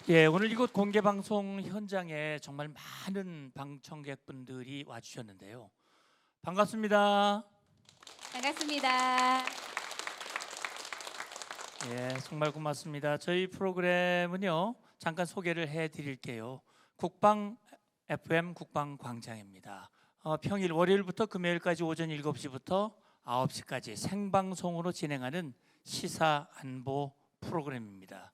예, 오늘 이곳 공개 방송 현장에 정말 많은 방청객분들이 와주셨는데요. 반갑습니다. 반갑습니다. 예, 정말 고맙습니다. 저희 프로그램은요, 잠깐 소개를 해드릴게요. 국방 FM 국방광장입니다. 평일 월요일부터 금요일까지 오전 7시부터 9시까지 생방송으로 진행하는 시사 안보 프로그램입니다.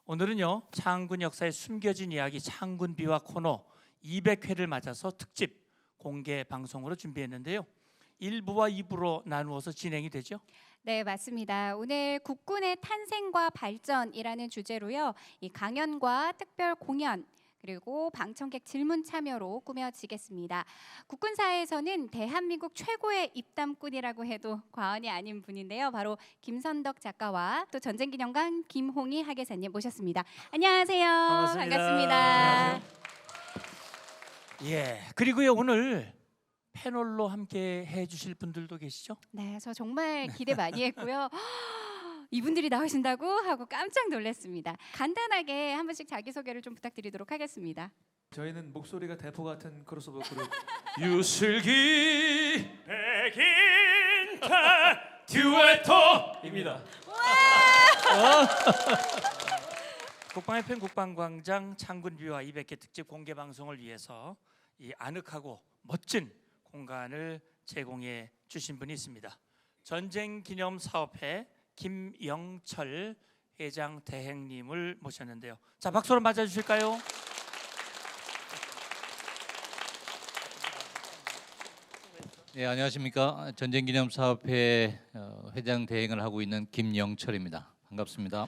오늘은요, 창군 역사의 숨겨진 이야기 창군비화 코너 200회를 맞아서 특집 공개 방송으로 준비했는데요. 1부와 2부로 나누어서 진행이 되죠. 네, 맞습니다. 오늘 국군의 탄생과 발전이라는 주제로요, 이 강연과 특별 공연 그리고 방청객 질문 참여로 꾸며지겠습니다. 국군사에서는 대한민국 최고의 입담꾼이라고 해도 과언이 아닌 분인데요. 바로 김선덕 작가와 또 전쟁기념관 김홍희 학예사님 모셨습니다. 안녕하세요. 반갑습니다. 예, 그리고요 오늘 패널로 함께 해주실 분들도 계시죠? 네, 저 정말 기대 많이 했고요. 이분들이 나오신다고 하고 깜짝 놀랐습니다. 간단하게 한 분씩 자기소개를 좀 부탁드리도록 하겠습니다. 저희는 목소리가 대포 같은 크로스오버 그룹 유슬기 백인타 듀에토입니다. 국방 FM 국방광장 창군비화 200회 특집 공개 방송을 위해서 이 아늑하고 멋진 공간을 제공해 주신 분이 있습니다. 전쟁기념사업회 김영철 회장 대행님을 모셨는데요. 자, 박수로 맞아주실까요? 네, 안녕하십니까. 전쟁기념사업회 회장 대행을 하고 있는 김영철입니다. 반갑습니다.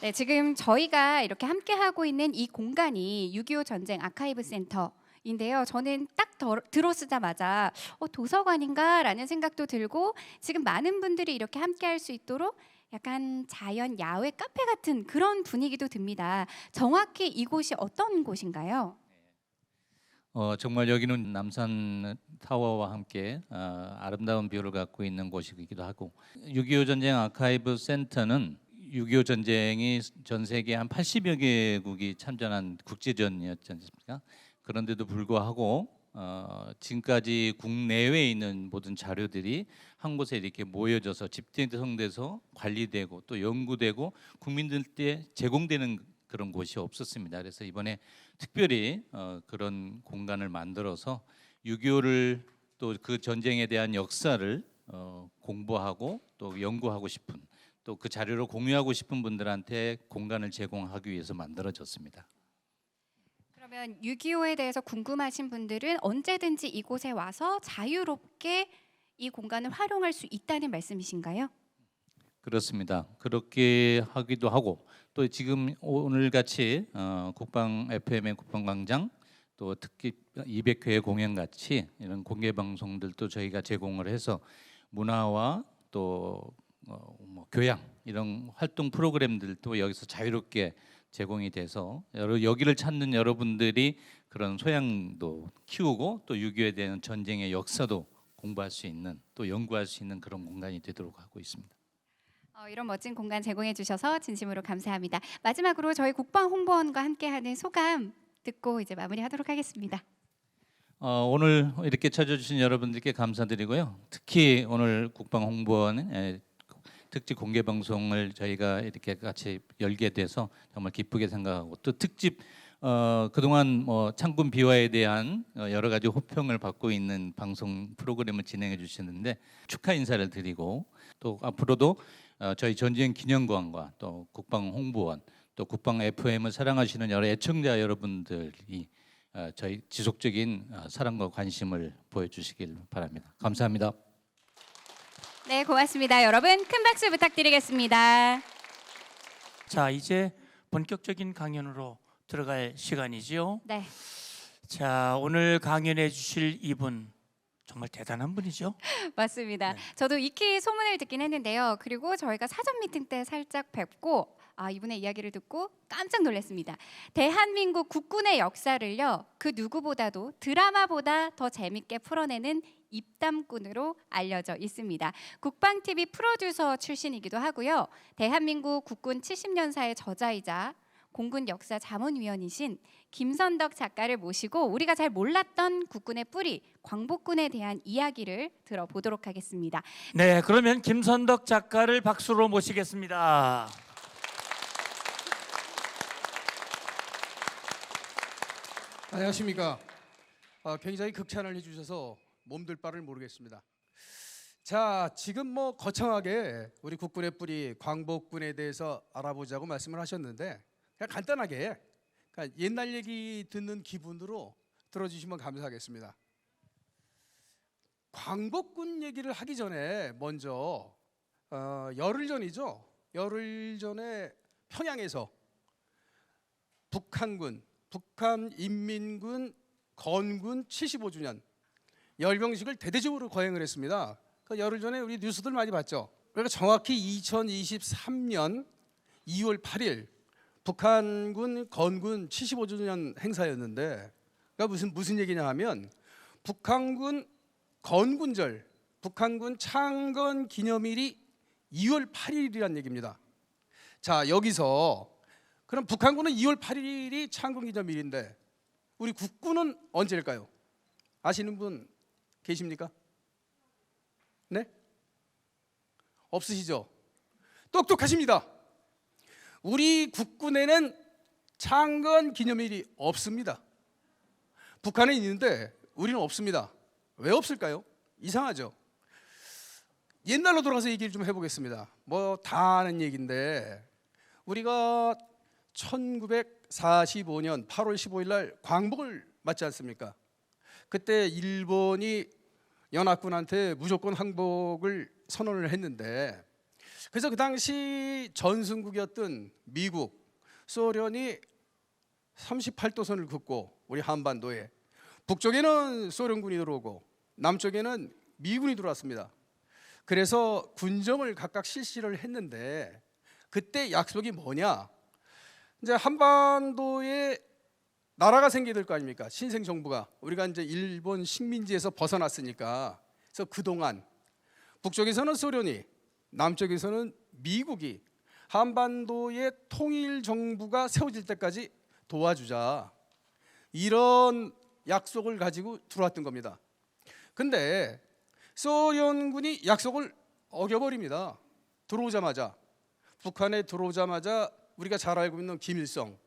네, 지금 저희가 이렇게 함께 하고 있는 이 공간이 6.25 전쟁 아카이브 센터인데요. 저는 딱 들어서자마자 도서관인가라는 생각도 들고 지금 많은 분들이 이렇게 함께 할 수 있도록 약간 자연 야외 카페 같은 그런 분위기도 듭니다. 정확히 이곳이 어떤 곳인가요? 정말 여기는 남산 타워와 함께 아름다운 뷰를 갖고 있는 곳이기도 하고 6.25 전쟁 아카이브 센터는 6.25 전쟁이 전 세계 한 80여 개국이 참전한 국제전이었지 않습니까? 그런데도 불구하고 지금까지 국내외에 있는 모든 자료들이 한 곳에 이렇게 모여져서 집중돼서 관리되고 또 연구되고 국민들께 제공되는 그런 곳이 없었습니다. 그래서 이번에 특별히 그런 공간을 만들어서 6.25를 또 그 전쟁에 대한 역사를 공부하고 또 연구하고 싶은 또 그 자료를 공유하고 싶은 분들한테 공간을 제공하기 위해서 만들어졌습니다. 그러면 6.25에 대해서 궁금하신 분들은 언제든지 이곳에 와서 자유롭게 이 공간을 활용할 수 있다는 말씀이신가요? 그렇습니다. 그렇게 하기도 하고 또 지금 오늘 같이 국방 FM의 국방광장 또 특히 200회 공연 같이 이런 공개 방송들도 저희가 제공을 해서 문화와 또 교양 이런 활동 프로그램들도 여기서 자유롭게 제공이 돼서 여기를 찾는 여러분들이 그런 소양도 키우고 또 6.25에 대한 전쟁의 역사도 공부할 수 있는 또 연구할 수 있는 그런 공간이 되도록 하고 있습니다. 이런 멋진 공간 제공해 주셔서 진심으로 감사합니다. 마지막으로 저희 국방홍보원과 함께하는 소감 듣고 이제 마무리하도록 하겠습니다. 오늘 이렇게 찾아주신 여러분들께 감사드리고요. 특히 오늘 국방홍보원 특집 공개 방송을 저희가 이렇게 같이 열게 돼서 정말 기쁘게 생각하고 또 특집 그동안 창군 비화에 대한 여러 가지 호평을 받고 있는 방송 프로그램을 진행해 주시는데 축하 인사를 드리고 또 앞으로도 저희 전쟁기념관과 또 국방홍보원 또 국방 FM을 사랑하시는 여러 애청자 여러분들이 저희 지속적인 사랑과 관심을 보여주시길 바랍니다. 감사합니다. 네, 고맙습니다. 여러분 큰 박수 부탁드리겠습니다. 자, 이제 본격적인 강연으로 들어갈 시간이지요. 네, 자, 오늘 강연해 주실 이분 정말 대단한 분이죠. 맞습니다. 네. 저도 익히 소문을 듣긴 했는데요. 그리고 저희가 사전 미팅 때 살짝 뵙고 이분의 이야기를 듣고 깜짝 놀랐습니다. 대한민국 국군의 역사를요, 그 누구보다도 드라마보다 더 재밌게 풀어내는 입담꾼으로 알려져 있습니다. 국방TV 프로듀서 출신이기도 하고요. 대한민국 국군 70년사의 저자이자 공군 역사 자문위원이신 김선덕 작가를 모시고 우리가 잘 몰랐던 국군의 뿌리, 광복군에 대한 이야기를 들어보도록 하겠습니다. 네, 그러면 김선덕 작가를 박수로 모시겠습니다. 안녕하십니까. 굉장히 극찬을 해주셔서 몸둘 바를 모르겠습니다. 자, 지금 뭐 거창하게 우리 국군의 뿌리 광복군에 대해서 알아보자고 말씀을 하셨는데 그냥 간단하게 그러니까 옛날 얘기 듣는 기분으로 들어주시면 감사하겠습니다. 광복군 얘기를 하기 전에 먼저 열흘 전이죠. 열흘 전에 평양에서 북한인민군 건군 75주년 열병식을 대대적으로 거행을 했습니다. 그 열흘 전에 우리 뉴스들 많이 봤죠. 그러니까 정확히 2023년 2월 8일 북한군 건군 75주년 행사였는데 그러니까 무슨 얘기냐 하면 북한군 건군절, 북한군 창건 기념일이 2월 8일이란 얘기입니다. 자, 여기서 그럼 북한군은 2월 8일이 창건 기념일인데 우리 국군은 언제일까요? 아시는 분 계십니까? 네? 없으시죠? 똑똑하십니다. 우리 국군에는 창건 기념일이 없습니다. 북한에 있는데 우리는 없습니다. 왜 없을까요? 이상하죠? 옛날로 돌아가서 얘기를 좀 해보겠습니다. 뭐 다 아는 얘기인데 우리가 1945년 8월 15일 날 광복을 맞지 않습니까? 그때 일본이 연합군한테 무조건 항복을 선언을 했는데 그래서 그 당시 전승국이었던 미국, 소련이 38도선을 긋고 우리 한반도에 북쪽에는 소련군이 들어오고 남쪽에는 미군이 들어왔습니다. 그래서 군정을 각각 실시를 했는데 그때 약속이 뭐냐? 이제 한반도에 나라가 생겨야 될 거 아닙니까? 신생 정부가 우리가 이제 일본 식민지에서 벗어났으니까 그래서 그동안 북쪽에서는 소련이 남쪽에서는 미국이 한반도의 통일 정부가 세워질 때까지 도와주자 이런 약속을 가지고 들어왔던 겁니다. 근데 소련군이 약속을 어겨버립니다. 들어오자마자 북한에 들어오자마자 우리가 잘 알고 있는 김일성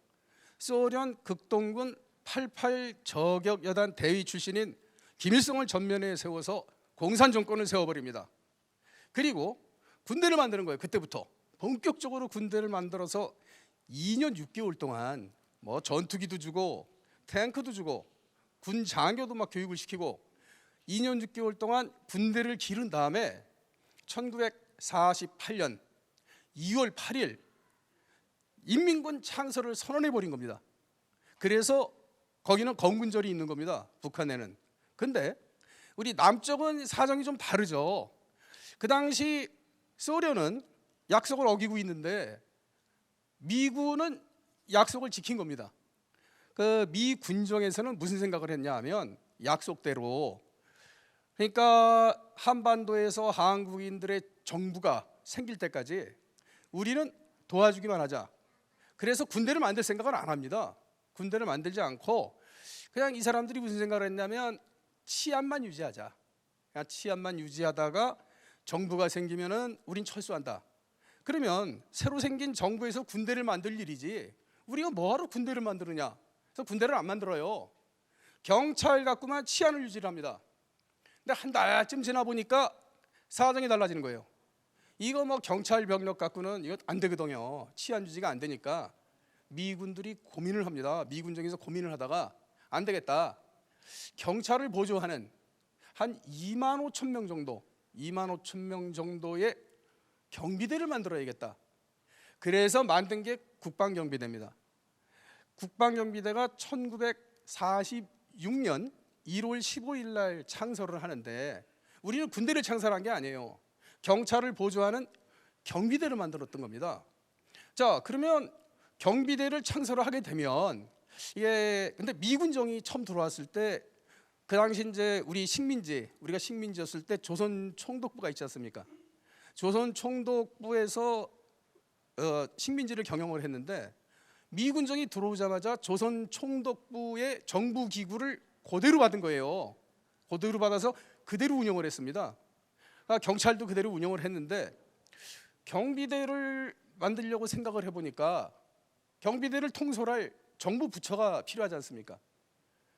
소련 극동군 88 저격 여단 대위 출신인 김일성을 전면에 세워서 공산 정권을 세워버립니다. 그리고 군대를 만드는 거예요. 그때부터 본격적으로 군대를 만들어서 2년 6개월 동안 뭐 전투기도 주고 탱크도 주고 군 장교도 막 교육을 시키고 2년 6개월 동안 군대를 기른 다음에 1948년 2월 8일 인민군 창설을 선언해 버린 겁니다. 그래서 거기는 건군절이 있는 겁니다. 북한에는. 근데 우리 남쪽은 사정이 좀 다르죠. 그 당시 소련은 약속을 어기고 있는데 미군은 약속을 지킨 겁니다. 그 미 군정에서는 무슨 생각을 했냐 하면 약속대로 그러니까 한반도에서 한국인들의 정부가 생길 때까지 우리는 도와주기만 하자. 그래서 군대를 만들 생각을 안 합니다. 군대를 만들지 않고 그냥 이 사람들이 무슨 생각을 했냐면 치안만 유지하자. 그냥 치안만 유지하다가 정부가 생기면은 우린 철수한다. 그러면 새로 생긴 정부에서 군대를 만들 일이지 우리가 뭐하러 군대를 만드느냐. 그래서 군대를 안 만들어요. 경찰 갖고만 치안을 유지를 합니다. 근데 한 달쯤 지나 보니까 사정이 달라지는 거예요. 이거 뭐 경찰 병력 갖고는 이거 안 되거든요. 치안 유지가 안 되니까 미군들이 고민을 합니다. 미군정에서 고민을 하다가 안 되겠다. 경찰을 보조하는 한 2만 5천 명 정도, 2만 5천 명 정도의 경비대를 만들어야겠다. 그래서 만든 게 국방경비대입니다. 국방경비대가 1946년 1월 15일 날 창설을 하는데 우리는 군대를 창설한 게 아니에요. 경찰을 보조하는 경비대를 만들었던 겁니다. 자, 그러면 경비대를 창설을 하게 되면 이게 근데 미군정이 처음 들어왔을 때 그 당시 이제 우리가 식민지였을 때 조선 총독부가 있지 않습니까? 조선 총독부에서 식민지를 경영을 했는데 미군정이 들어오자마자 조선 총독부의 정부 기구를 그대로 받은 거예요. 그대로 받아서 그대로 운영을 했습니다. 경찰도 그대로 운영을 했는데 경비대를 만들려고 생각을 해보니까 경비대를 통솔할 정부 부처가 필요하지 않습니까?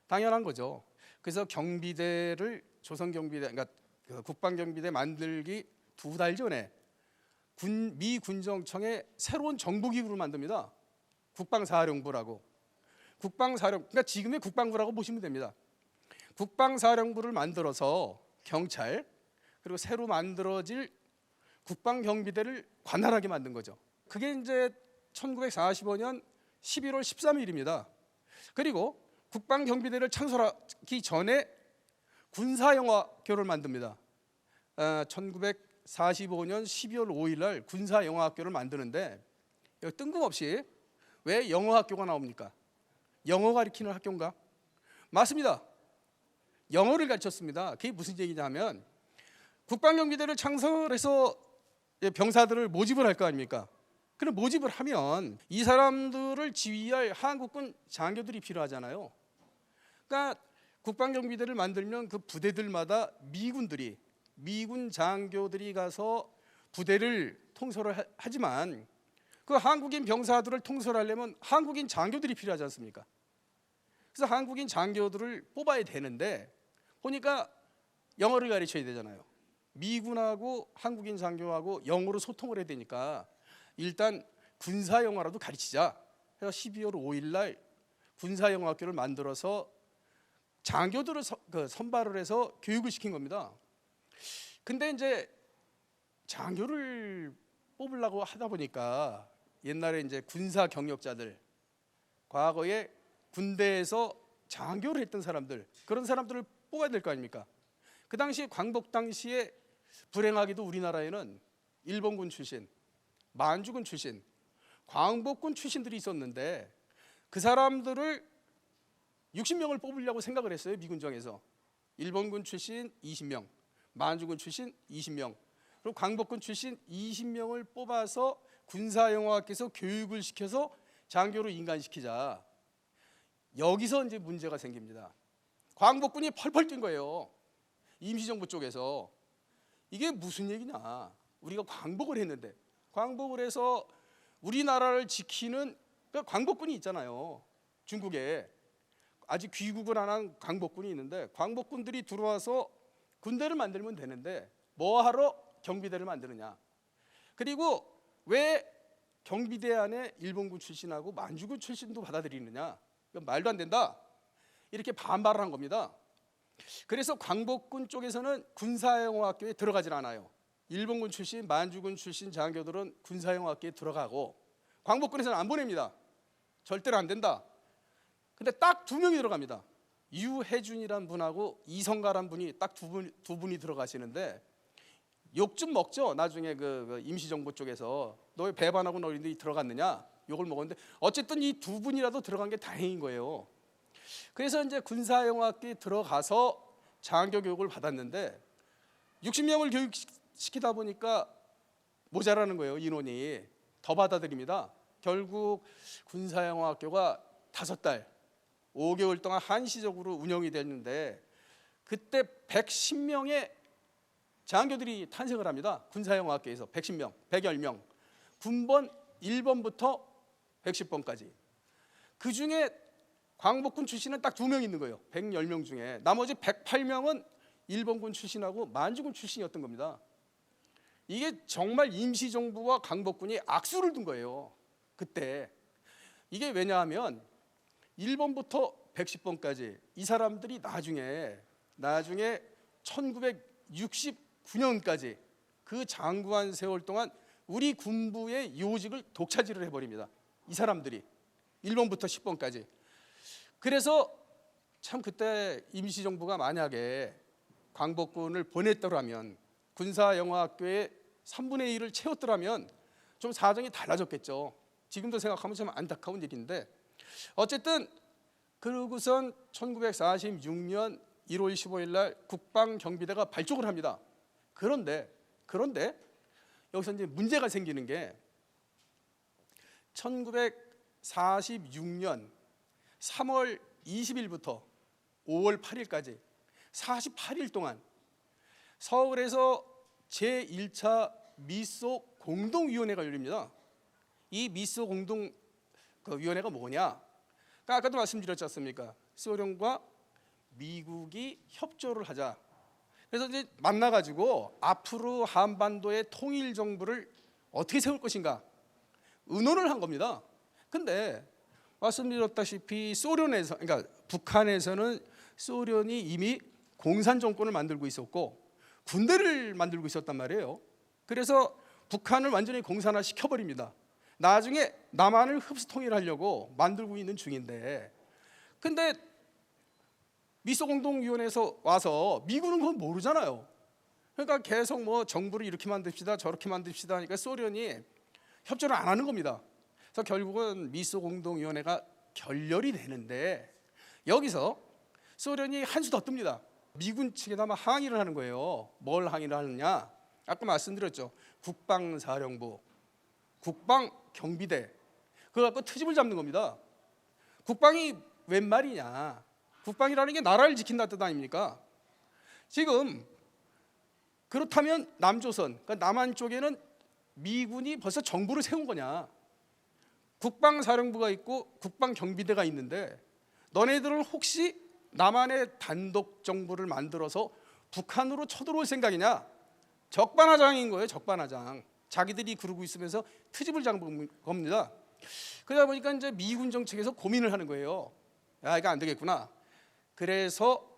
당연한 거죠. 그래서 경비대를 조선 경비대, 그러니까 그 국방경비대 만들기 2달 전에 미 군정청에 새로운 정부 기구를 만듭니다. 국방사령부라고. 그러니까 지금의 국방부라고 보시면 됩니다. 국방사령부를 만들어서 경찰 그리고 새로 만들어질 국방경비대를 관할하게 만든 거죠. 그게 이제 1945년 11월 13일입니다. 그리고 국방경비대를 창설하기 전에 군사영화학교를 만듭니다. 1945년 12월 5일 날 군사영화학교를 만드는데 뜬금없이 왜 영어학교가 나옵니까? 영어 가르치는 학교인가? 맞습니다. 영어를 가르쳤습니다. 그게 무슨 얘기냐면 국방경비대를 창설해서 병사들을 모집을 할 거 아닙니까? 그럼 모집을 하면 이 사람들을 지휘할 한국군 장교들이 필요하잖아요. 그러니까 국방경비대를 만들면 그 부대들마다 미군 장교들이 가서 부대를 통솔을 하지만 그 한국인 병사들을 통솔하려면 한국인 장교들이 필요하지 않습니까? 그래서 한국인 장교들을 뽑아야 되는데 보니까 영어를 가르쳐야 되잖아요. 미군하고 한국인 장교하고 영어로 소통을 해야 되니까 일단 군사영화라도 가르치자 해서 12월 5일 날 군사영화학교를 만들어서 장교들을 선발을 해서 교육을 시킨 겁니다. 근데 이제 장교를 뽑으려고 하다 보니까 옛날에 이제 군사 경력자들, 과거에 군대에서 장교를 했던 사람들, 그런 사람들을 뽑아야 될 거 아닙니까? 그 당시 광복 당시에 불행하게도 우리나라에는 일본군 출신, 만주군 출신, 광복군 출신들이 있었는데 그 사람들을 60명을 뽑으려고 생각을 했어요. 미군정에서. 일본군 출신 20명, 만주군 출신 20명, 그리고 광복군 출신 20명을 뽑아서 군사영화학교에서 교육을 시켜서 장교로 인간시키자. 여기서 이제 문제가 생깁니다. 광복군이 펄펄 뛴 거예요. 임시정부 쪽에서. 이게 무슨 얘기냐? 우리가 광복을 했는데, 광복을 해서 우리나라를 지키는 광복군이 있잖아요. 중국에 아직 귀국을 안 한 광복군이 있는데 광복군들이 들어와서 군대를 만들면 되는데 뭐하러 경비대를 만드느냐? 그리고 왜 경비대 안에 일본군 출신하고 만주군 출신도 받아들이느냐? 말도 안 된다. 이렇게 반발을 한 겁니다. 그래서 광복군 쪽에서는 군사영화학교에 들어가질 않아요. 일본군 출신, 만주군 출신 장교들은 군사영화학교에 들어가고 광복군에서는 안 보냅니다. 절대로 안 된다. 근데 딱 2명이 들어갑니다. 유해준이란 분하고 이성가란 분이 딱 두 분이 들어가시는데 욕 좀 먹죠. 나중에 그 임시정부 쪽에서 너 왜 배반하고 너희들이 들어갔느냐 욕을 먹었는데 어쨌든 이 2분이라도 들어간 게 다행인 거예요. 그래서 이제 군사영화학교에 들어가서 장교 교육을 받았는데 60명을 교육시키다 보니까 모자라는 거예요. 인원이 더 받아들입니다. 결국 군사영화학교가 5달 5개월 동안 한시적으로 운영이 됐는데 그때 110명의 장교들이 탄생을 합니다. 군사영화학교에서 110명, 110명. 군번 1번부터 110번까지. 그중에 광복군 출신은 딱 2명 있는 거예요. 110명 중에. 나머지 108명은 일본군 출신하고 만주군 출신이었던 겁니다. 이게 정말 임시정부와 광복군이 악수를 둔 거예요. 그때. 이게 왜냐하면 1번부터 110번까지 이 사람들이 나중에 1969년까지 그 장구한 세월 동안 우리 군부의 요직을 독차지를 해버립니다. 이 사람들이 1번부터 10번까지. 그래서 참 그때 임시정부가 만약에 광복군을 보냈더라면 군사영화학교에 3분의 1을 채웠더라면 좀 사정이 달라졌겠죠. 지금도 생각하면 참 안타까운 일인데 어쨌든 그러고선 1946년 1월 15일 날 국방경비대가 발족을 합니다. 그런데 여기서 이제 문제가 생기는 게 1946년 3월 20일부터 5월 8일까지 48일 동안 서울에서 제1차 미소 공동위원회가 열립니다. 이 미소 공동위원회가 뭐냐? 그러니까 아까도 말씀드렸지 않습니까? 소련과 미국이 협조를 하자. 그래서 이제 만나가지고 앞으로 한반도의 통일 정부를 어떻게 세울 것인가 의논을 한 겁니다. 근데 말씀드렸다시피 그러니까 북한에서는 소련이 이미 공산 정권을 만들고 있었고 군대를 만들고 있었단 말이에요. 그래서 북한을 완전히 공산화 시켜버립니다. 나중에 남한을 흡수 통일하려고 만들고 있는 중인데, 근데 미소공동위원회에서 와서 미국은 그건 모르잖아요. 그러니까 계속 뭐 정부를 이렇게 만듭시다 저렇게 만듭시다 하니까 소련이 협조를 안 하는 겁니다. 그래서 결국은 미소공동위원회가 결렬이 되는데, 여기서 소련이 한 수 더 뜹니다. 미군 측에다가 항의를 하는 거예요. 뭘 항의를 하느냐? 아까 말씀드렸죠. 국방사령부, 국방경비대, 그거 갖고 트집을 잡는 겁니다. 국방이 웬 말이냐? 국방이라는 게 나라를 지킨다는 뜻 아닙니까? 지금 그렇다면 남조선, 그러니까 남한 쪽에는 미군이 벌써 정부를 세운 거냐? 국방사령부가 있고 국방경비대가 있는데 너네들은 혹시 남한의 단독 정부를 만들어서 북한으로 쳐들어올 생각이냐? 적반하장인 거예요. 적반하장. 자기들이 그러고 있으면서 트집을 잡은 겁니다. 그러다 보니까 이제 미군 정책에서 고민을 하는 거예요. 야, 이거 안 되겠구나. 그래서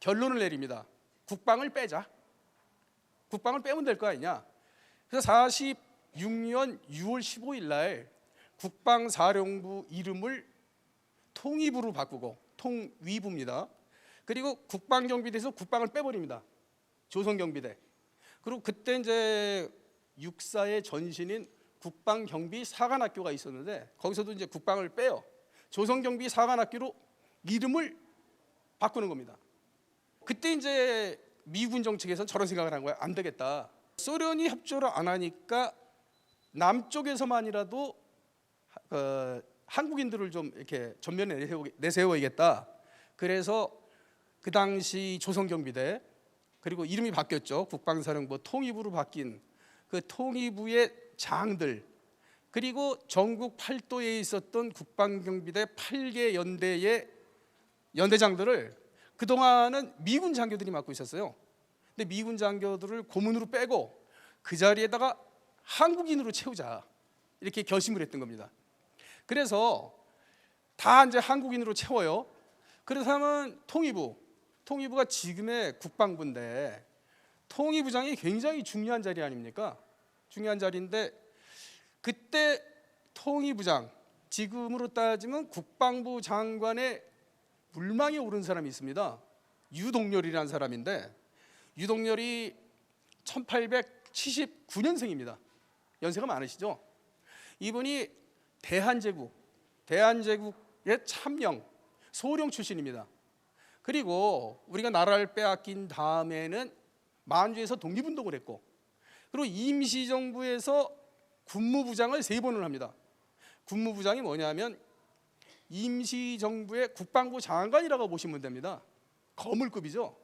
결론을 내립니다. 국방을 빼자. 국방을 빼면 될 거 아니냐. 그래서 46년 6월 15일 날 국방사령부 이름을 통일부로 바꾸고, 통위부입니다. 그리고 국방경비대에서 국방을 빼버립니다. 조선경비대. 그리고 그때 이제 육사의 전신인 국방경비사관학교가 있었는데 거기서도 이제 국방을 빼요. 조선경비사관학교로 이름을 바꾸는 겁니다. 그때 이제 미군 정책에서는 저런 생각을 한 거야. 안 되겠다. 소련이 협조를 안 하니까 남쪽에서만이라도 한국인들을 좀 이렇게 전면에 내세워야겠다. 그래서 그 당시 조선경비대, 그리고 이름이 바뀌었죠. 국방사령부 통일부로 바뀐 그 통일부의 장들, 그리고 전국 8도에 있었던 국방경비대 8개 연대의 연대장들을 그동안은 미군 장교들이 맡고 있었어요. 근데 미군 장교들을 고문으로 빼고 그 자리에다가 한국인으로 채우자, 이렇게 결심을 했던 겁니다. 그래서 다 이제 한국인으로 채워요. 그래서 하면 통일부가 지금의 국방부인데 통일부장이 굉장히 중요한 자리 아닙니까? 중요한 자리인데 그때 통일부장, 지금으로 따지면 국방부 장관의 물망에 오른 사람이 있습니다. 유동열이라는 사람인데, 유동열이 1879년생입니다. 연세가 많으시죠? 이분이 대한제국의 참령, 소령 출신입니다. 그리고 우리가 나라를 빼앗긴 다음에는 만주에서 독립운동을 했고, 그리고 임시정부에서 군무부장을 3번을 합니다. 군무부장이 뭐냐면 임시정부의 국방부 장관이라고 보시면 됩니다. 거물급이죠.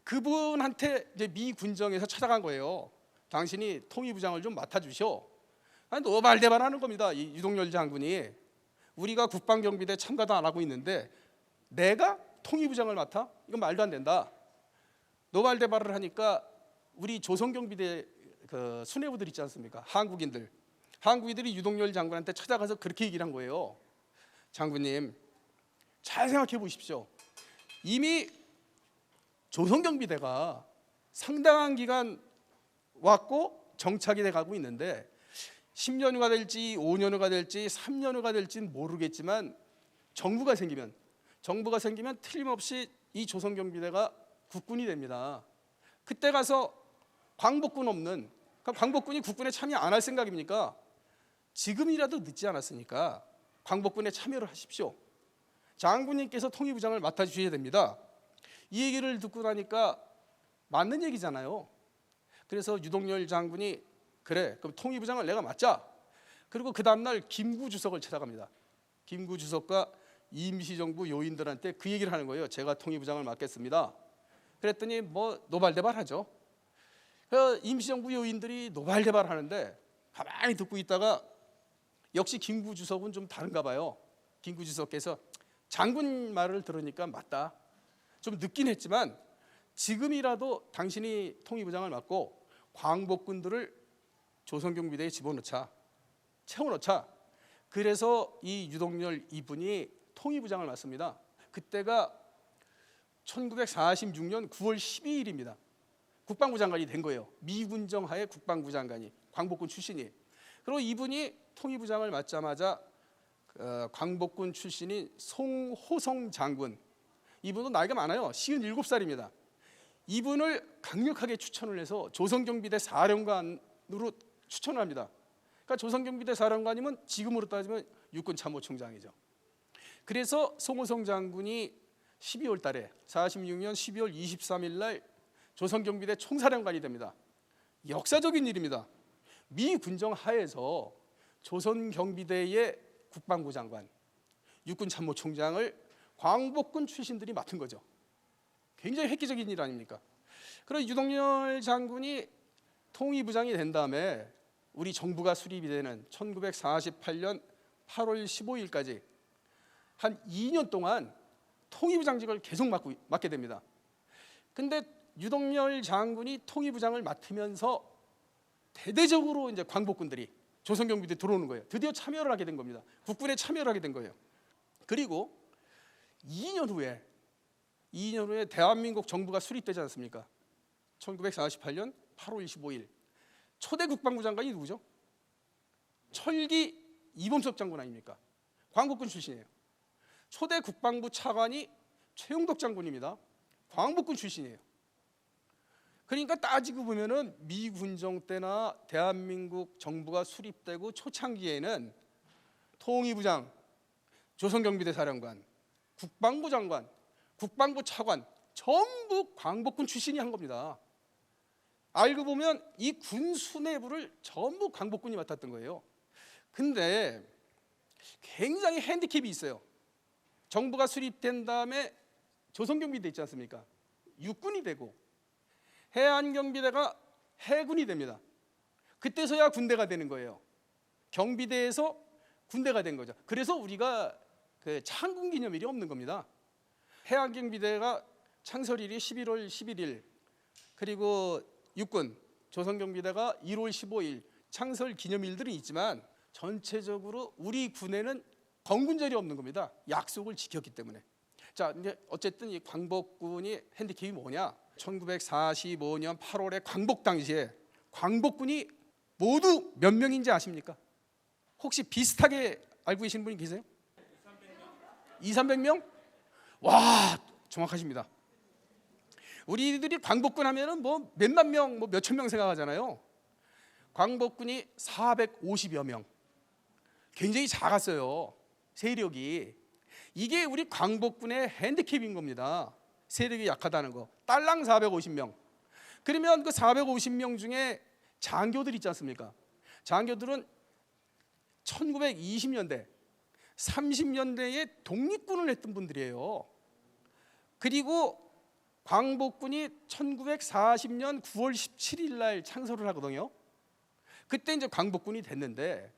그분한테 이제 미 군정에서 찾아간 거예요. 당신이 통일부장을 좀 맡아주셔. 노발대발하는 겁니다. 이 유동열 장군이 우리가 국방경비대 참가도 안 하고 있는데 내가 통일부장을 맡아? 이건 말도 안 된다. 노발대발을 하니까 우리 조선경비대 그 수뇌부들 있지 않습니까? 한국인들이 유동열 장군한테 찾아가서 그렇게 얘기를 한 거예요. 장군님, 잘 생각해 보십시오. 이미 조선경비대가 상당한 기간 왔고 정착이 돼 가고 있는데 10년 후가 될지 5년 후가 될지 3년 후가 될지는 모르겠지만 정부가 생기면 틀림없이 이 조선경비대가 국군이 됩니다. 그때 가서 광복군 없는, 그러니까 광복군이 국군에 참여 안 할 생각입니까? 지금이라도 늦지 않았으니까 광복군에 참여를 하십시오. 장군님께서 통일부장을 맡아주셔야 됩니다. 이 얘기를 듣고 나니까 맞는 얘기잖아요. 그래서 유동열 장군이 그래 그럼 통일부장을 내가 맡자. 그리고 그 다음날 김구 주석을 찾아갑니다. 김구 주석과 임시정부 요인들한테 그 얘기를 하는 거예요. 제가 통일부장을 맡겠습니다. 그랬더니 뭐 노발대발하죠. 그 임시정부 요인들이 노발대발하는데 가만히 듣고 있다가 역시 김구 주석은 좀 다른가 봐요. 김구 주석께서 장군 말을 들으니까 맞다. 좀 늦긴 했지만 지금이라도 당신이 통일부장을 맡고 광복군들을 조선경비대에 집어넣자, 채워넣자. 그래서 이 유동열 이분이 통일부장을 맡습니다. 그때가 1946년 9월 12일입니다. 국방부 장관이 된 거예요. 미군정 하에 국방부 장관이 광복군 출신이. 그리고 이분이 통일부장을 맡자마자 광복군 출신인 송호성 장군, 이분은 나이가 많아요. 57살입니다. 이분을 강력하게 추천을 해서 조선경비대 사령관으로 추천을 합니다. 그러니까 조선경비대 사령관이면 지금으로 따지면 육군참모총장이죠. 그래서 송호성 장군이 12월 달에 46년 12월 23일 날 조선경비대 총사령관이 됩니다. 역사적인 일입니다. 미 군정 하에서 조선경비대의 국방부 장관, 육군참모총장을 광복군 출신들이 맡은 거죠. 굉장히 획기적인 일 아닙니까? 그리고 유동열 장군이 통일부장이 된 다음에 우리 정부가 수립이 되는 1948년 8월 15일까지 한 2년 동안 통일부장직을 계속 맡게 됩니다. 근데 유동열 장군이 통일부장을 맡으면서 대대적으로 이제 광복군들이 조선경비대에 들어오는 거예요. 드디어 참여를 하게 된 겁니다. 국군에 참여를 하게 된 거예요. 그리고 2년 후에 대한민국 정부가 수립되지 않습니까? 1948년 8월 25일 초대 국방부 장관이 누구죠? 철기 이범석 장군 아닙니까? 광복군 출신이에요. 초대 국방부 차관이 최용덕 장군입니다. 광복군 출신이에요. 그러니까 따지고 보면은 미군정 때나 대한민국 정부가 수립되고 초창기에는 통일부장, 조선경비대 사령관, 국방부 장관, 국방부 차관 전부 광복군 출신이 한 겁니다. 알고 보면 이 군 수뇌부를 전부 광복군이 맡았던 거예요. 근데 굉장히 핸디캡이 있어요. 정부가 수립된 다음에 조선경비대 있지 않습니까? 육군이 되고 해안경비대가 해군이 됩니다. 그때서야 군대가 되는 거예요. 경비대에서 군대가 된 거죠. 그래서 우리가 그 창군기념일이 없는 겁니다. 해안경비대가 창설일이 11월 11일, 그리고 육군 조선경비대가 1월 15일 창설 기념일들이 있지만 전체적으로 우리 군에는 건군절이 없는 겁니다. 약속을 지켰기 때문에. 자, 이제 어쨌든 이 광복군이 핸디캡이 뭐냐? 1945년 8월에 광복 당시에 광복군이 모두 몇 명인지 아십니까? 혹시 비슷하게 알고 계시는 분이 계세요? 200~300명? 와, 정확하십니다. 우리들이 광복군 하면은 뭐 몇만 명, 뭐 몇천 명 생각하잖아요. 광복군이 450여 명. 굉장히 작았어요. 세력이. 이게 우리 광복군의 핸디캡인 겁니다. 세력이 약하다는 거. 딸랑 450명. 그러면 그 450명 중에 장교들 있지 않습니까? 장교들은 1920년대, 30년대에 독립군을 했던 분들이에요. 그리고 광복군이 1940년 9월 17일 날 창설을 하거든요. 그때 이제 광복군이 됐는데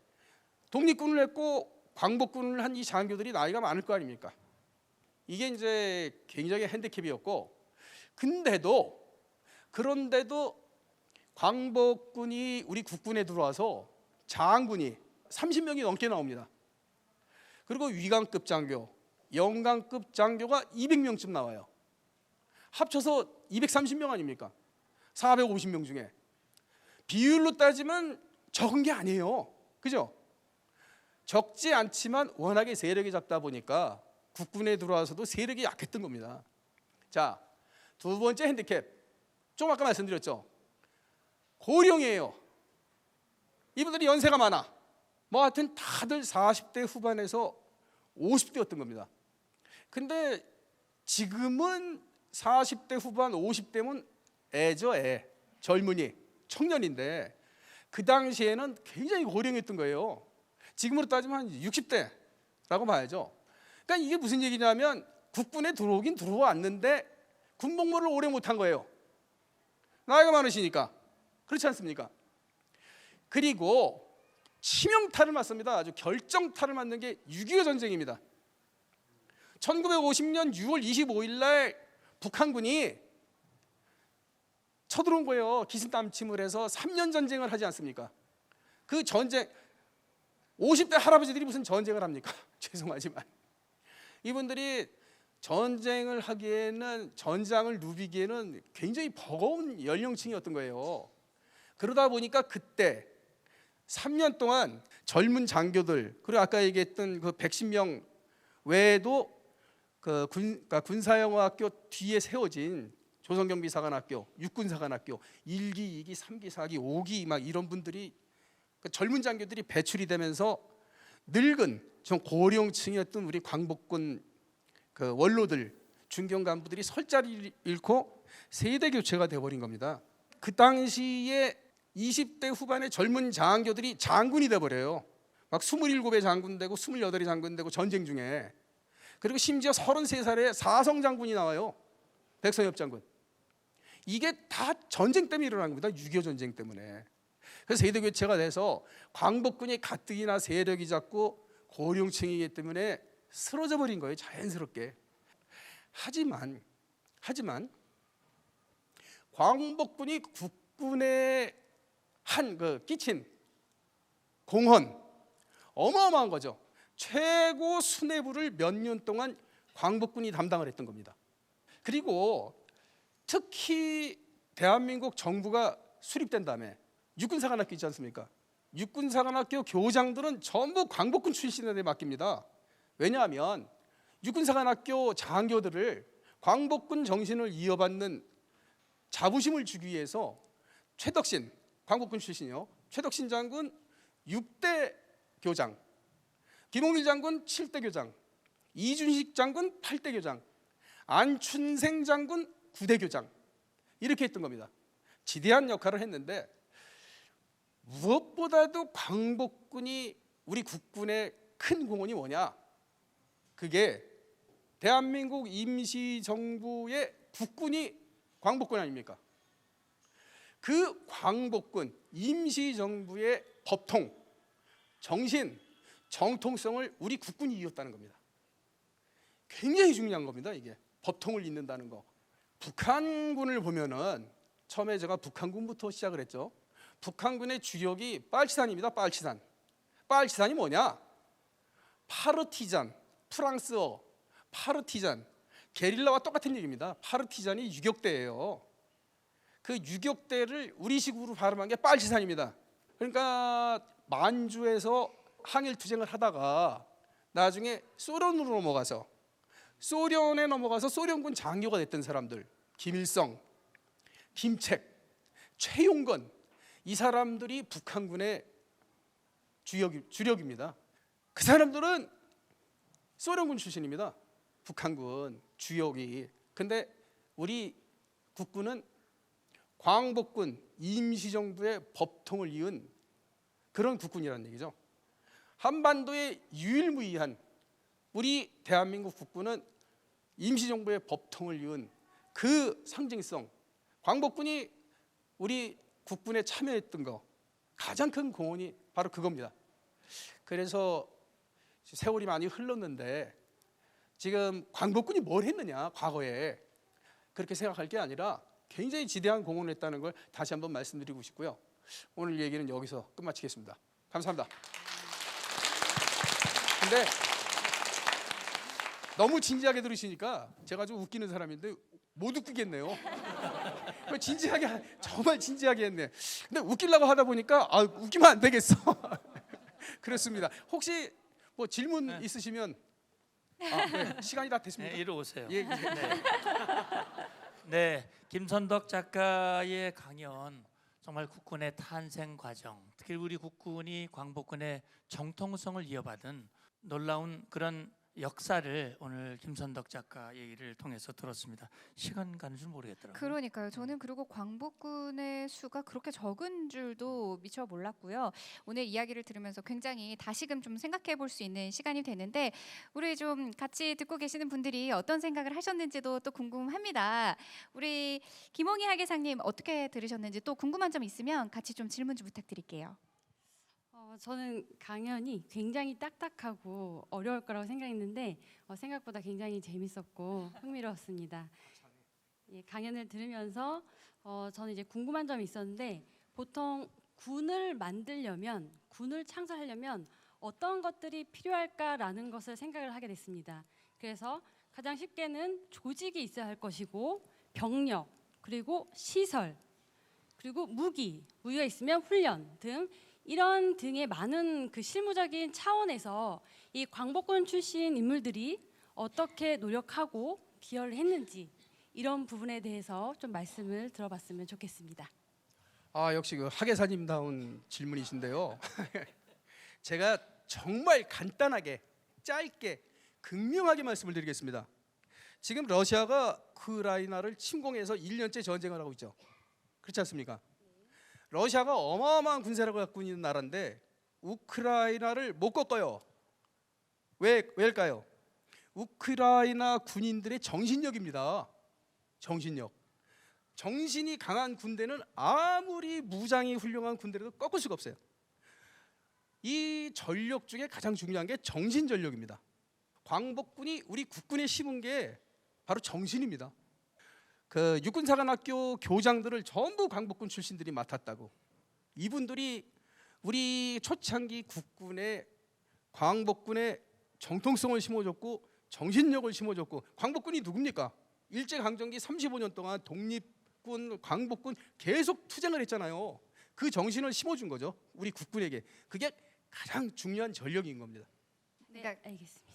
독립군을 했고 광복군을 한 이 장교들이 나이가 많을 거 아닙니까? 이게 이제 굉장히 핸디캡이었고, 그런데도 광복군이 우리 국군에 들어와서 장군이 30명이 넘게 나옵니다. 그리고 위관급 장교, 영관급 장교가 200명쯤 나와요. 합쳐서 230명 아닙니까? 450명 중에. 비율로 따지면 적은 게 아니에요. 그죠? 적지 않지만 워낙에 세력이 작다 보니까 국군에 들어와서도 세력이 약했던 겁니다. 자, 두 번째 핸디캡. 좀 아까 말씀드렸죠. 고령이에요. 이분들이 연세가 많아. 뭐 하여튼 다들 40대 후반에서 50대였던 겁니다. 근데 지금은 40대 후반 50대면 애죠, 애. 젊은이, 청년인데 그 당시에는 굉장히 고령했던 거예요. 지금으로 따지면 한 60대라고 봐야죠. 그러니까 이게 무슨 얘기냐면 국군에 들어오긴 들어왔는데 군복무를 오래 못한 거예요. 나이가 많으시니까. 그렇지 않습니까? 그리고 치명타를 맞습니다. 아주 결정타를 맞는 게 6.25 전쟁입니다. 1950년 6월 25일 날 북한군이 쳐들어온 거예요. 기습남침을 해서 3년 전쟁을 하지 않습니까? 그 전쟁 50대 할아버지들이 무슨 전쟁을 합니까? 죄송하지만 이분들이 전쟁을 하기에는, 전장을 누비기에는 굉장히 버거운 연령층이었던 거예요. 그러다 보니까 그때 3년 동안 젊은 장교들, 그리고 아까 얘기했던 그 110명 외에도 그 군사영어학교 뒤에 세워진 조선경비사관학교, 육군사관학교 1기, 2기, 3기, 4기, 5기 막 이런 분들이, 그 젊은 장교들이 배출이 되면서 늙은 좀 고령층이었던 우리 광복군 그 원로들, 중견 간부들이 설 자리를 잃고 세대 교체가 돼버린 겁니다. 그 당시에 20대 후반의 젊은 장교들이 장군이 돼버려요. 막 27의 장군 되고 28의 장군 되고 전쟁 중에. 그리고 심지어 33살에 사성 장군이 나와요. 백성엽 장군. 이게 다 전쟁 때문에 일어난 겁니다. 6.25 전쟁 때문에. 그래서 세대 교체가 돼서 광복군이 가뜩이나 세력이 작고 고령층이기 때문에 쓰러져 버린 거예요. 자연스럽게. 하지만 광복군이 국군에 끼친 공헌 어마어마한 거죠. 최고 수뇌부를 몇 년 동안 광복군이 담당을 했던 겁니다. 그리고 특히 대한민국 정부가 수립된 다음에 육군사관학교 있지 않습니까? 육군사관학교 교장들은 전부 광복군 출신들에 맡깁니다. 왜냐하면 육군사관학교 장교들을 광복군 정신을 이어받는 자부심을 주기 위해서 최덕신, 광복군 출신이요, 최덕신 장군 6대 교장, 김홍일 장군 7대 교장, 이준식 장군 8대 교장, 안춘생 장군 9대 교장, 이렇게 했던 겁니다. 지대한 역할을 했는데 무엇보다도 광복군이 우리 국군의 큰 공헌이 뭐냐? 그게 대한민국 임시정부의 국군이 광복군 아닙니까? 그 광복군 임시정부의 법통, 정신, 정통성을 우리 국군이 이었다는 겁니다. 굉장히 중요한 겁니다. 이게 법통을 잇는다는 거. 북한군을 보면은 처음에 제가 북한군부터 시작을 했죠. 북한군의 주력이 빨치산입니다. 빨치산. 빨치산이 뭐냐? 파르티잔, 프랑스어 파르티잔, 게릴라와 똑같은 얘기입니다. 파르티잔이 유격대예요. 그 유격대를 우리식으로 발음한 게 빨치산입니다. 그러니까 만주에서 항일 투쟁을 하다가 나중에 소련으로 넘어가서, 소련에 넘어가서 소련군 장교가 됐던 사람들, 김일성, 김책, 최용건, 이 사람들이 북한군의 주력입니다. 그 사람들은 소련군 출신입니다. 북한군 주역이. 근데 우리 국군은 광복군 임시정부의 법통을 이은 그런 국군이라는 얘기죠. 한반도의 유일무이한 우리 대한민국 국군은 임시정부의 법통을 이은 그 상징성, 광복군이 우리 국군에 참여했던 거 가장 큰 공헌이 바로 그겁니다. 그래서 세월이 많이 흘렀는데 지금 광복군이 뭘 했느냐, 과거에 그렇게 생각할 게 아니라 굉장히 지대한 공헌을 했다는 걸 다시 한번 말씀드리고 싶고요. 오늘 얘기는 여기서 끝마치겠습니다. 감사합니다. 근데 너무 진지하게 들으시니까 제가 좀 웃기는 사람인데 못 웃기겠네요. 진지하게, 정말 진지하게 했네. 근데 웃기려고 하다 보니까 웃기면 안 되겠어. 그렇습니다. 혹시 뭐 질문 있으시면 네, 시간이 다 됐습니다. 네, 이리 오세요. 예, 예. 네. 네, 김선덕 작가의 강연, 정말 국군의 탄생 과정, 특히 우리 국군이 광복군의 정통성을 이어받은 놀라운 그런 역사를 오늘 김선덕 작가 얘기를 통해서 들었습니다. 시간 가는 줄 모르겠더라고요. 그러니까요. 저는 그리고 광복군의 수가 그렇게 적은 줄도 미처 몰랐고요. 오늘 이야기를 들으면서 굉장히 다시금 좀 생각해 볼 수 있는 시간이 되는데 우리 좀 같이 듣고 계시는 분들이 어떤 생각을 하셨는지도 또 궁금합니다. 우리 김홍희 학예상님 어떻게 들으셨는지 또 궁금한 점 있으면 같이 좀 질문 좀 부탁드릴게요. 저는 강연이 굉장히 딱딱하고 어려울 거라고 생각했는데 생각보다 굉장히 재밌었고 흥미로웠습니다. 예, 강연을 들으면서 저는 이제 궁금한 점이 있었는데 보통 군을 만들려면 군을 창설하려면 어떤 것들이 필요할까라는 것을 생각을 하게 됐습니다. 그래서 가장 쉽게는 조직이 있어야 할 것이고 병력 그리고 시설 그리고 무기가 있으면 훈련 등 이런 등의 많은 그 실무적인 차원에서 이 광복군 출신 인물들이 어떻게 노력하고 기여를 했는지 이런 부분에 대해서 좀 말씀을 들어봤으면 좋겠습니다. 역시 그 학예사님다운 질문이신데요. 제가 정말 간단하게 짧게 극명하게 말씀을 드리겠습니다. 지금 러시아가 우크라이나를 침공해서 1년째 전쟁을 하고 있죠. 그렇지 않습니까? 러시아가 어마어마한 군사력을 갖고 있는 나라인데 우크라이나를 못 꺾어요. 왜일까요? 우크라이나 군인들의 정신력입니다. 정신력. 정신이 강한 군대는 아무리 무장이 훌륭한 군대라도 꺾을 수가 없어요. 이 전력 중에 가장 중요한 게 정신전력입니다. 광복군이 우리 국군에 심은 게 바로 정신입니다. 그 육군사관학교 교장들을 전부 광복군 출신들이 맡았다고. 이분들이 우리 초창기 국군의 광복군의 정통성을 심어줬고 정신력을 심어줬고. 광복군이 누굽니까? 일제강점기 35년 동안 독립군, 광복군 계속 투쟁을 했잖아요. 그 정신을 심어준 거죠. 우리 국군에게. 그게 가장 중요한 전력인 겁니다. 네, 그러니까 알겠습니다.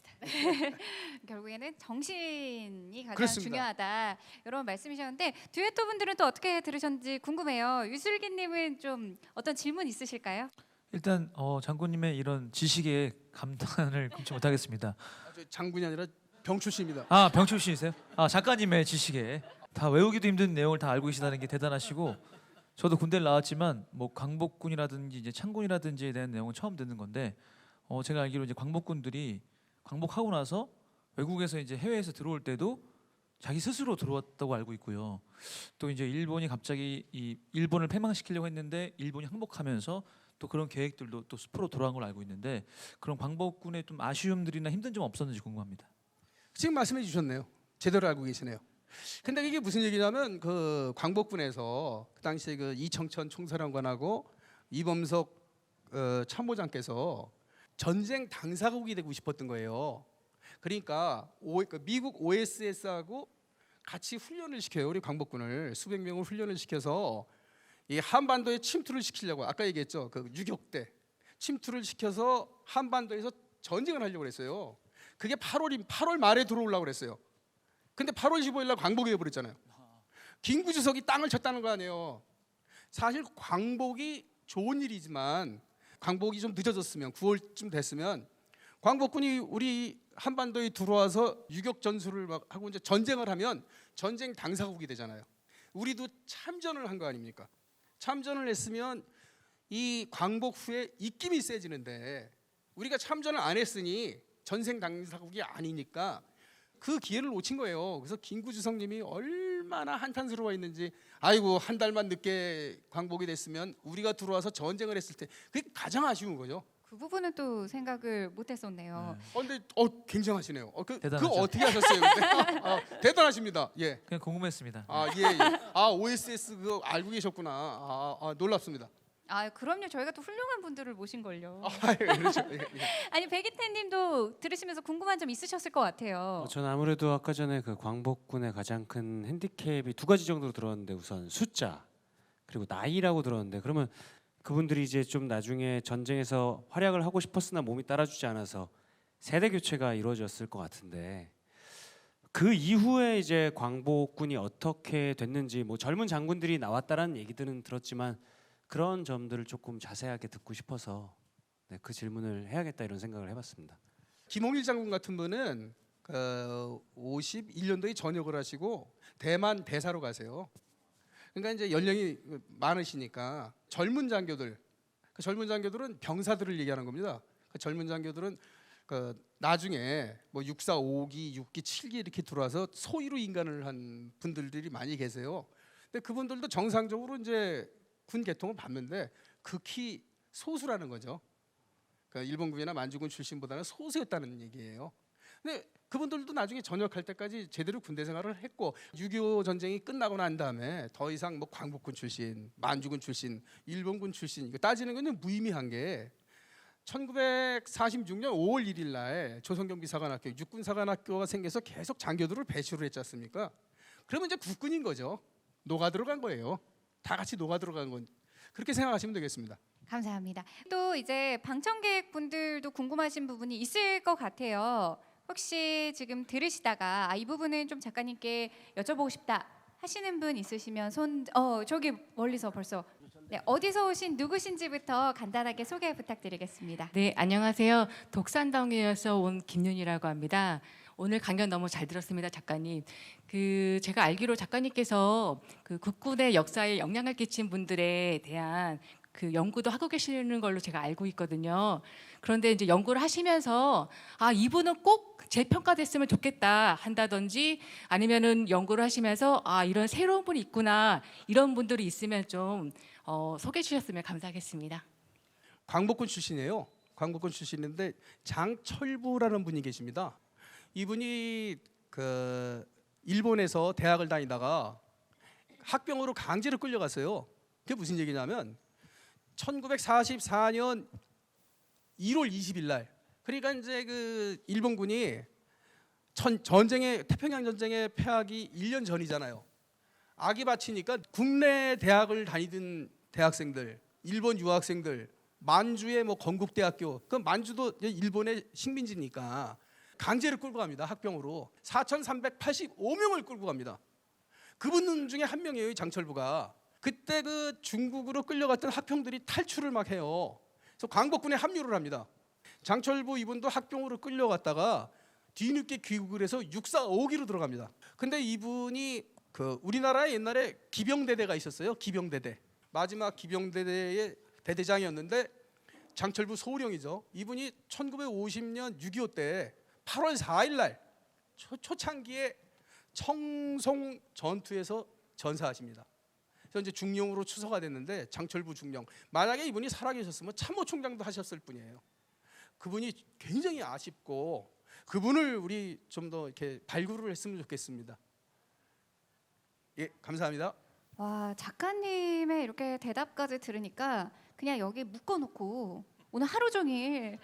결국에는 정신이 가장 그렇습니다. 중요하다 이런 말씀이셨는데 듀에토 분들은 또 어떻게 들으셨는지 궁금해요. 유슬기님은 좀 어떤 질문 있으실까요? 일단 장군님의 이런 지식에 감탄을 금치 못하겠습니다. 저 장군이 아니라 병 출신입니다. 병 출신이세요? 작가님의 지식에 다 외우기도 힘든 내용을 다 알고 계시다는 게 대단하시고 저도 군대를 나왔지만 뭐 광복군이라든지 이제 창군이라든지에 대한 내용은 처음 듣는 건데 제가 알기로 이제 광복군들이 광복하고 나서 외국에서 이제 해외에서 들어올 때도 자기 스스로 들어왔다고 알고 있고요. 또 이제 일본이 갑자기 이 일본을 패망시키려고 했는데 일본이 항복하면서 또 그런 계획들도 또 수포로 돌아간 걸 알고 있는데 그런 광복군의 좀 아쉬움들이나 힘든 점 없었는지 궁금합니다. 지금 말씀해 주셨네요. 제대로 알고 계시네요. 근데 이게 무슨 얘기냐면 그 광복군에서 그 당시에 그 이청천 총사령관하고 이범석 참모장께서 전쟁 당사국이 되고 싶었던 거예요. 그러니까 미국 OSS하고 같이 훈련을 시켜요. 우리 광복군을 수백 명을 훈련을 시켜서 이 한반도에 침투를 시키려고 아까 얘기했죠. 그 유격대 침투를 시켜서 한반도에서 전쟁을 하려고 그랬어요. 그게 8월 말에 들어오려고 그랬어요. 근데 8월 15일 날 광복이 해버렸잖아요. 김구주석이 땅을 쳤다는 거 아니에요. 사실 광복이 좋은 일이지만 광복이 좀 늦어졌으면 9월쯤 됐으면 광복군이 우리 한반도에 들어와서 유격 전술을 막 하고 이제 전쟁을 하면 전쟁 당사국이 되잖아요. 우리도 참전을 한 거 아닙니까? 참전을 했으면 이 광복 후에 입김이 세지는데 우리가 참전을 안 했으니 전쟁 당사국이 아니니까 그 기회를 놓친 거예요. 그래서 김구주석님이 얼마나 한탄스러워 했는지 아이고 한 달만 늦게 광복이 됐으면 우리가 들어와서 전쟁을 했을 때 그게 가장 아쉬운 거죠. 그 부분은 또 생각을 못했었네요. 근데 굉장하시네요. 그거 대단하죠. 어떻게 하셨어요? 근데? 대단하십니다. 예. 그냥 궁금했습니다. 예. OSS 그거 알고 계셨구나. 놀랍습니다. 그럼요. 저희가 또 훌륭한 분들을 모신 걸요. 그렇죠. 예. 아니 백이태님도 들으시면서 궁금한 점 있으셨을 것 같아요. 저는 아무래도 아까 전에 그 광복군의 가장 큰 핸디캡이 두 가지 정도로 들었는데 우선 숫자 그리고 나이라고 들었는데 그러면 그분들이 이제 좀 나중에 전쟁에서 활약을 하고 싶었으나 몸이 따라주지 않아서 세대 교체가 이루어졌을 것 같은데 그 이후에 이제 광복군이 어떻게 됐는지 뭐 젊은 장군들이 나왔다라는 얘기들은 들었지만 그런 점들을 조금 자세하게 듣고 싶어서 그 질문을 해야겠다 이런 생각을 해봤습니다. 김홍일 장군 같은 분은 51년도에 전역을 하시고 대만 대사로 가세요. 그러니까 이제 연령이 많으시니까 젊은 장교들, 그 젊은 장교들은 병사들을 얘기하는 겁니다. 그 젊은 장교들은 나중에 뭐 6사 5기, 6기, 7기 이렇게 들어와서 소위로 인간을 한 분들이 많이 계세요. 근데 그분들도 정상적으로 이제 군 계통을 받는데 극히 소수라는 거죠. 그러니까 일본군이나 만주군 출신보다는 소수였다는 얘기예요. 근데 그분들도 나중에 전역할 때까지 제대로 군대 생활을 했고 6.25 전쟁이 끝나고 난 다음에 더 이상 뭐 광복군 출신, 만주군 출신, 일본군 출신 이거 따지는 건 무의미한 게 1946년 5월 1일 날 조선경비사관학교, 육군사관학교가 생겨서 계속 장교들을 배출을 했지 않습니까? 그러면 이제 국군인 거죠. 녹아 들어간 거예요. 다 같이 녹아 들어간 건 그렇게 생각하시면 되겠습니다. 감사합니다. 또 이제 방청객 분들도 궁금하신 부분이 있을 것 같아요. 혹시 지금 들으시다가 이 부분은 좀 작가님께 여쭤보고 싶다 하시는 분 있으시면 저기 멀리서 벌써 네, 어디서 오신 누구신지부터 간단하게 소개 부탁드리겠습니다. 네, 안녕하세요. 독산동에서 온 김윤이라고 합니다. 오늘 강연 너무 잘 들었습니다, 작가님. 제가 알기로 작가님께서 국군의 역사에 영향을 끼친 분들에 대한 연구도 하고 계시는 걸로 제가 알고 있거든요. 그런데 이제 연구를 하시면서 이분은 꼭 재평가됐으면 좋겠다 한다든지 아니면은 연구를 하시면서 이런 새로운 분이 있구나 이런 분들이 있으면 좀 소개해 주셨으면 감사하겠습니다. 광복군 출신이에요. 광복군 출신인데 장철부라는 분이 계십니다. 이분이 일본에서 대학을 다니다가 학병으로 강제로 끌려갔어요. 그게 무슨 얘기냐면 1944년 1월 20일 날 그러니까 이제 일본군이 태평양 전쟁에 패하기 1년 전이잖아요. 아기 바치니까 국내 대학을 다니던 대학생들, 일본 유학생들, 만주의 뭐 건국대학교, 그 만주도 일본의 식민지니까 강제로 끌고 갑니다. 학병으로 4,385명을 끌고 갑니다. 그분 중에 한 명이에요, 장철부가. 그때 중국으로 끌려갔던 학병들이 탈출을 막 해요. 그래서 광복군에 합류를 합니다. 장철부 이분도 학병으로 끌려갔다가 뒤늦게 귀국을 해서 6사 5기로 들어갑니다. 근데 이분이 우리나라에 옛날에 기병대대가 있었어요. 기병대대. 마지막 기병대대의 대대장이었는데 장철부 소령이죠. 이분이 1950년 6.25 때 8월 4일 날 초창기에 청송 전투에서 전사하십니다. 그래서 이제 중령으로 추서가 됐는데 장철부 중령. 만약에 이분이 살아계셨으면 참모총장도 하셨을 뿐이에요. 그분이 굉장히 아쉽고 그분을 우리 좀 더 이렇게 발굴을 했으면 좋겠습니다. 예, 감사합니다. 와, 작가님의 이렇게 대답까지 들으니까 그냥 여기 묶어놓고 오늘 하루 종일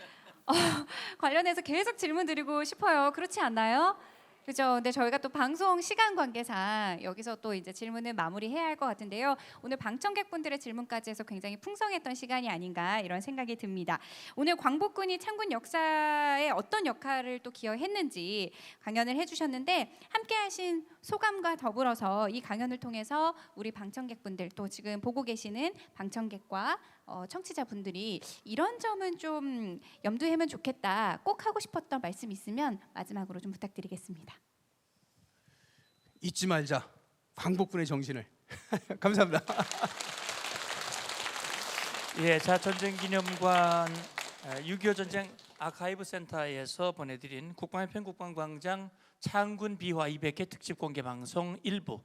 관련해서 계속 질문 드리고 싶어요. 그렇지 않나요? 그죠? 근데 저희가 또 방송 시간 관계상 여기서 또 이제 질문을 마무리해야 할 것 같은데요. 오늘 방청객분들의 질문까지 해서 굉장히 풍성했던 시간이 아닌가 이런 생각이 듭니다. 오늘 광복군이 창군 역사에 어떤 역할을 또 기여했는지 강연을 해주셨는데 함께하신 소감과 더불어서 이 강연을 통해서 우리 방청객분들 또 지금 보고 계시는 방청객과 청취자분들이 이런 점은 좀 염두에 하면 좋겠다. 꼭 하고 싶었던 말씀 있으면 마지막으로 좀 부탁드리겠습니다. 잊지 말자. 광복군의 정신을. 감사합니다. 예, 자 전쟁기념관 6.25 전쟁 아카이브 센터에서 보내드린 국방의 국방광장 창군 비화 200회 특집 공개 방송 1부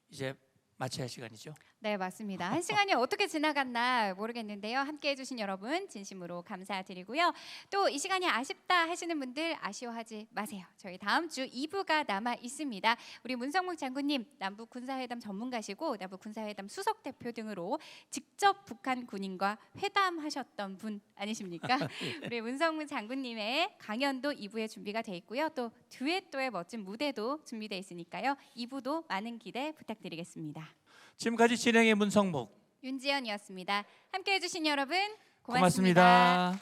이제 마쳐야 할 시간이죠. 네, 맞습니다. 한 시간이 어떻게 지나갔나 모르겠는데요. 함께해 주신 여러분 진심으로 감사드리고요. 또 이 시간이 아쉽다 하시는 분들 아쉬워하지 마세요. 저희 다음 주 2부가 남아 있습니다. 우리 문성목 장군님 남북 군사회담 전문가시고 남북 군사회담 수석 대표 등으로 직접 북한 군인과 회담하셨던 분 아니십니까? 우리 문성목 장군님의 강연도 2부에 준비가 돼 있고요. 또 듀엣도의 멋진 무대도 준비돼 있으니까요. 2부도 많은 기대 부탁드리겠습니다. 지금까지 진행의 문성목 윤지연이었습니다. 함께해 주신 여러분 고맙습니다.